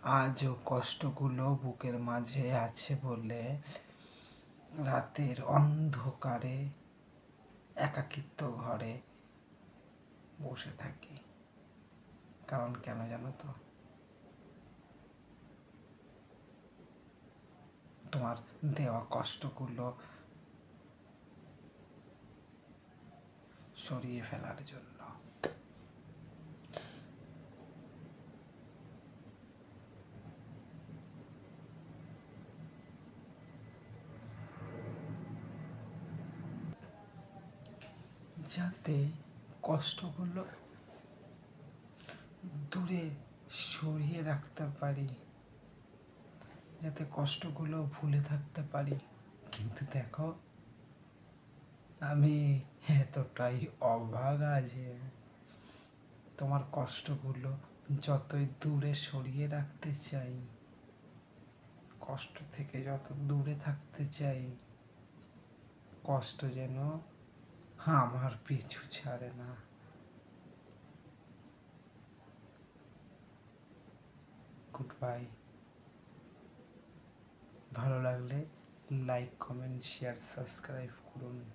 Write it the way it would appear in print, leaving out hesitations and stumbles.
আজও কষ্টগুলো বুকের মাঝে আছে বলে রাতের অন্ধকারে একাকিত্ব ঘরে বসে থাকি। কারণ কেন জানো তো? তোমার দেওয়া কষ্টগুলো সরিয়ে ফেলার জন্য। যাতে কষ্টগুলো দূরে সরিয়ে রাখতে পারি, যাতে কষ্টগুলো ভুলে থাকতে পারি। কিন্তু দেখো, আমি এতটাই অভাগা যে তোমার কষ্টগুলো যতই দূরে সরিয়ে রাখতে চাই, কষ্ট থেকে যত দূরে থাকতে চাই, কষ্ট যেন আমার পিছু ছাড়ে না। Good bye. ভালো লাগলে লাইক, কমেন্ট, শেয়ার, সাবস্ক্রাইব করুন।